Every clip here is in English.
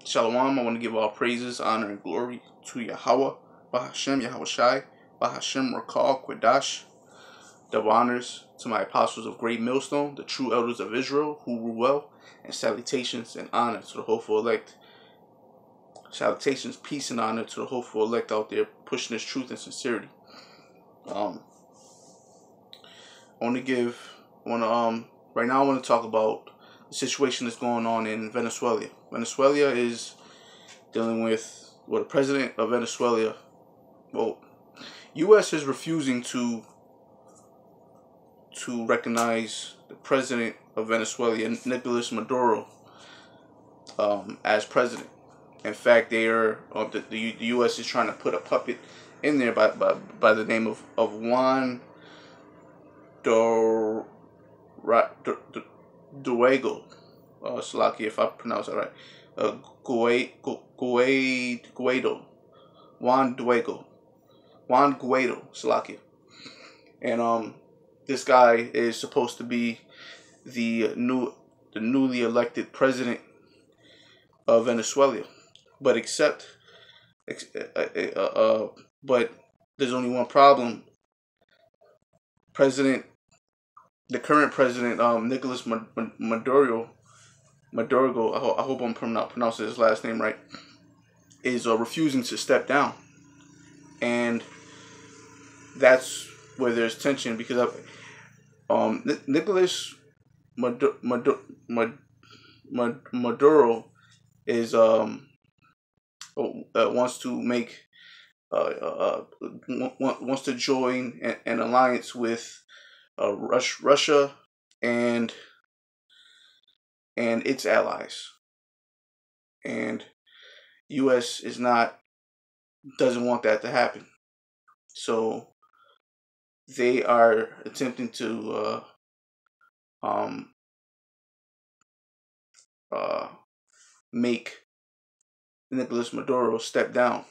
Shalom, I want to give all praises, honor, and glory to Yahweh, Bahashem, Yahweh Shai, Bahashem, Rakal, Quadash. Double honors to my apostles of Great Millstone, the true elders of Israel, who rule well, and salutations and honor to the hopeful elect. Salutations, peace, and honor to the hopeful elect out there pushing this truth and sincerity. I want to right now I want to talk about the situation that's going on in Venezuela. Venezuela is dealing with, the president of Venezuela, U.S. is refusing to recognize the president of Venezuela, Nicolas Maduro, as president. In fact, they are the U.S. is trying to put a puppet in there by the name of Juan Guaido. Slaki, if I pronounce that right. Guaido. Juan Guaido. Slaki. And this guy is supposed to be the newly elected president of Venezuela, but but there's only one problem. The current president, Nicolas Maduro, I hope I'm pronouncing his last name right, is refusing to step down, and that's where there's tension because Nicolas Maduro is wants to make wants to join an alliance with Russia and its allies, and U.S. doesn't want that to happen, so they are attempting to make Nicolas Maduro step down,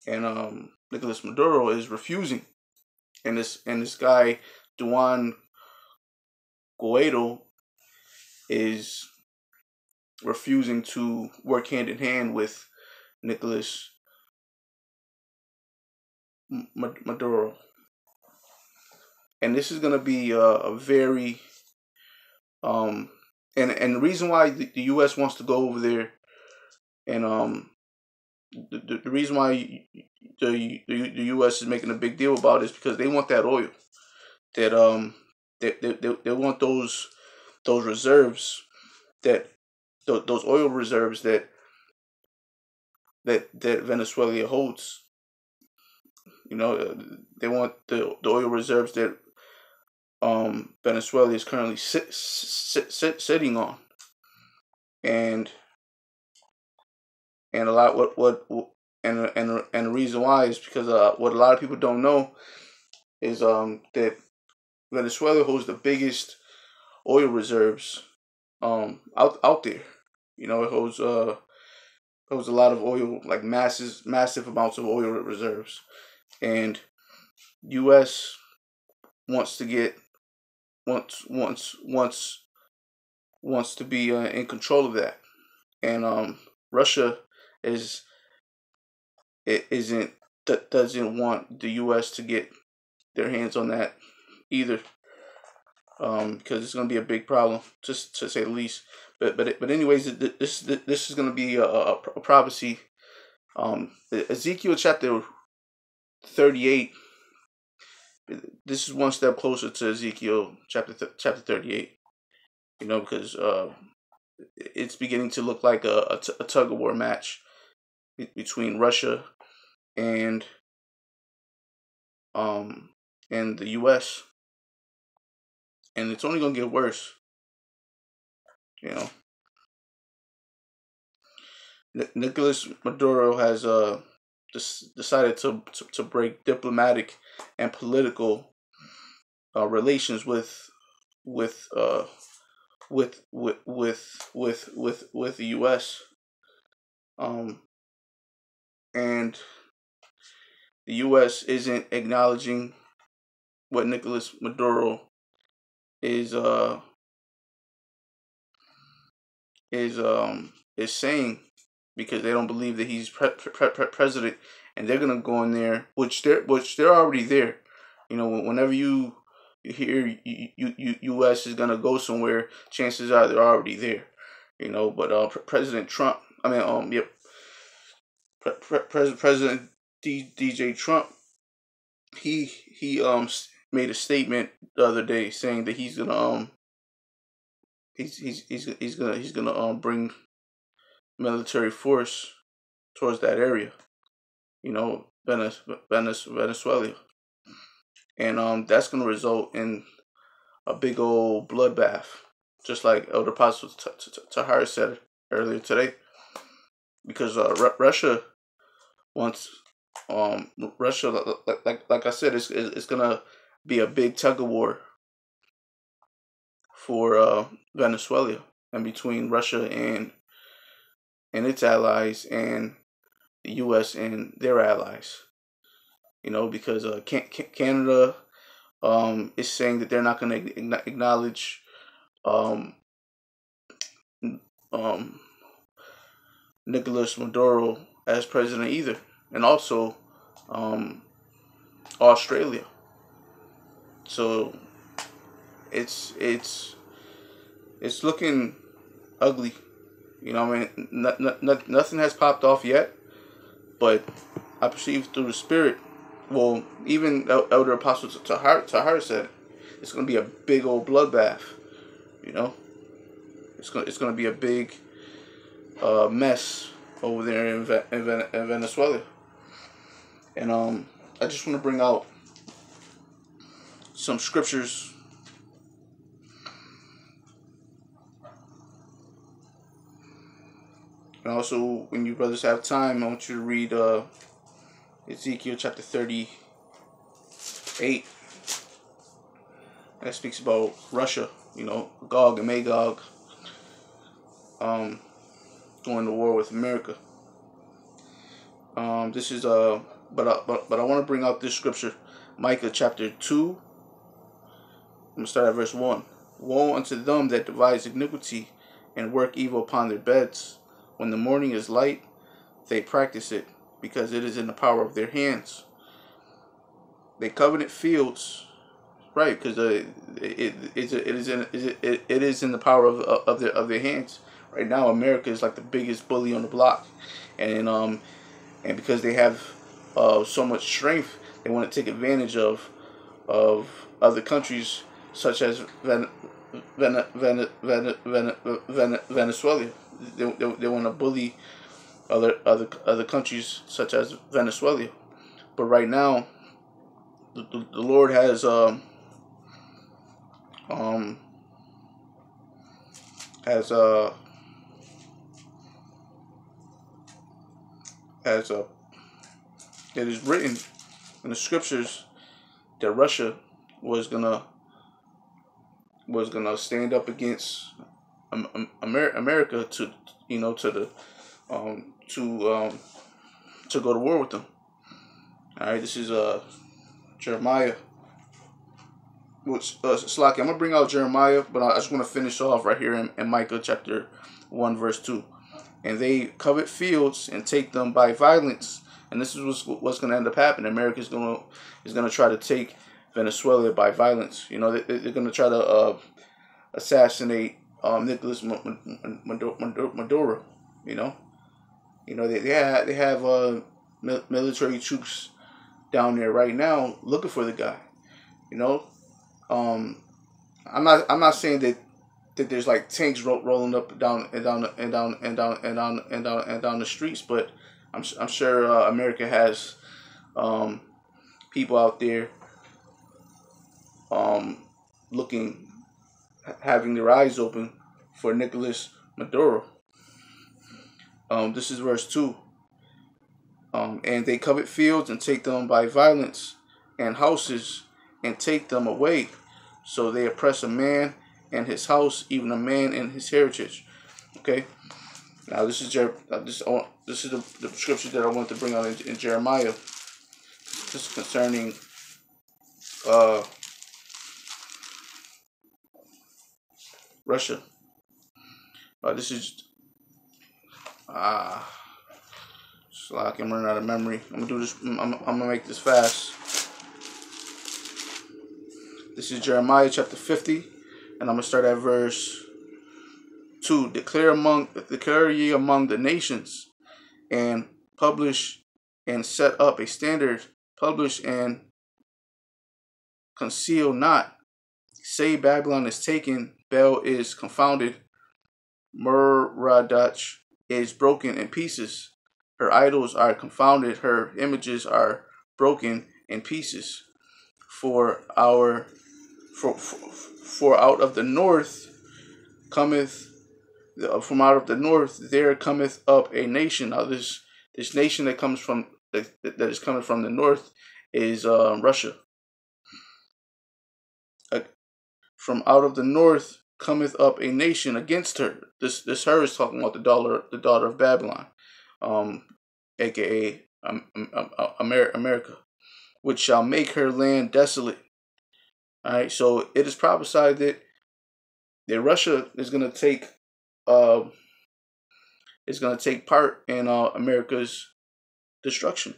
and Nicolas Maduro is refusing, and this guy Juan Guaido is refusing to work hand in hand with Nicolas Maduro, and this is going to be a very and the reason why the U.S. wants to go over there, and the reason why the U.S. is making a big deal about it is because they want that oil, that they want those reserves, those oil reserves that Venezuela holds. You know, they want the oil reserves that Venezuela is currently sitting on, and a lot and the reason why is because what a lot of people don't know is that Venezuela holds the biggest oil reserves out there. You know, it holds a lot of oil, like massive amounts of oil reserves, and U.S. wants to get wants to be in control of that, and Russia doesn't want the U.S. to get their hands on that either, because it's going to be a big problem, just to say the least. But anyways, this is going to be a prophecy. Ezekiel chapter 38. This is one step closer to Ezekiel chapter 38. You know, because it's beginning to look like a tug of war match between Russia and the U.S. and it's only gonna get worse. You know, Nicolas Maduro has decided to break diplomatic and political relations with the U.S. And the U.S. isn't acknowledging what Nicolas Maduro is is saying, because they don't believe that he's president, and they're gonna go in there, which they're already there. You know, whenever you hear U.S. is gonna go somewhere, chances are they're already there. You know, but President Trump, I mean, yep, President DJ Trump, he made a statement the other day saying that he's gonna he's gonna bring military force towards that area. You know, Venezuela, and that's gonna result in a big old bloodbath, just like Elder Apostle Tahar said earlier today, because Russia wants Russia, like I said, it's gonna be a big tug of war for Venezuela, and between Russia and its allies, and the U.S. and their allies. You know, because Canada is saying that they're not going to acknowledge um, um, Nicolas Maduro as president either, and also um, Australia. So it's it's looking ugly. You know, I mean, nothing has popped off yet, but I perceive through the spirit. Well, even Elder Apostle Tahar said it's going to be a big old bloodbath. You know, it's going to be a big mess over there in Venezuela. And I just want to bring out some scriptures. And also, when you brothers have time, I want you to read Ezekiel chapter 38. That speaks about Russia, you know, Gog and Magog, going to war with America. This is but I want to bring out this scripture, Micah chapter 2. I'm gonna start at verse 1. Woe unto them that devise iniquity and work evil upon their beds. When the morning is light, they practice it, because it is in the power of their hands. They covenant fields, right? Because it is in the power of their hands. Right now, America is like the biggest bully on the block, and because they have so much strength, they want to take advantage of other countries such as Venezuela. They want to bully other countries such as Venezuela. But right now, the Lord has has it is written in the scriptures that Russia was gonna stand up against America to, you know, to go to war with them. All right, this is Jeremiah. Which Slaki, I'm gonna bring out Jeremiah, but I just want to finish off right here in Micah chapter 1 verse 2. And they covet fields and take them by violence. And this is what's going to end up happening. America is going to try to take Venezuela by violence. You know, they're going to try to assassinate Nicolas Maduro. You know, they have military troops down there right now looking for the guy. You know, I'm not saying that there's like tanks rolling up down the streets, but I'm sure America has people out there looking, having their eyes open for Nicolas Maduro. This is verse 2. And they covet fields and take them by violence, and houses and take them away. So they oppress a man and his house, even a man and his heritage. Okay. Now this is this is the scripture that I want to bring out in Jeremiah. This is concerning Russia. This is so I can run out of memory. I'm gonna do this. I'm gonna make this fast. This is Jeremiah chapter 50, and I'm gonna start at verse 2. Declare ye among the nations, and publish and set up a standard. Publish and conceal not. Say Babylon is taken, Bel is confounded, Merodach is broken in pieces. Her idols are confounded, her images are broken in pieces. For out of the north cometh, from out of the north there cometh up a nation. Now this nation that comes from that is coming from the north is Russia. From out of the north cometh up a nation against her. This her is talking about the daughter of Babylon, aka America, which shall make her land desolate. All right, so it is prophesied that Russia is going to take part in America's destruction.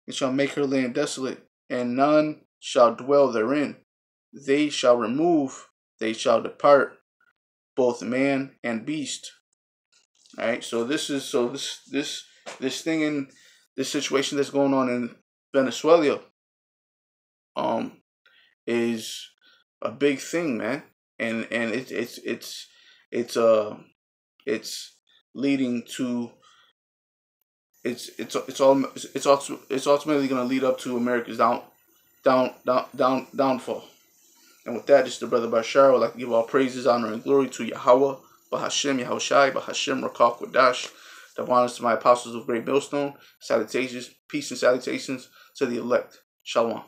It shall make her land desolate, and none shall dwell therein. They shall remove, they shall depart, both man and beast. All right, so this thing in this situation that's going on in Venezuela, is a big thing, man, and it's leading to it's ultimately going to lead up to America's downfall. And with that, this is the brother Bashar. I would like to give all praises, honor, and glory to Yahweh, Bahashem, Yahushai, Bahashem, Rakak, Wadash. The honors to my apostles of Great Millstone. Salutations, peace and salutations to the elect. Shalom.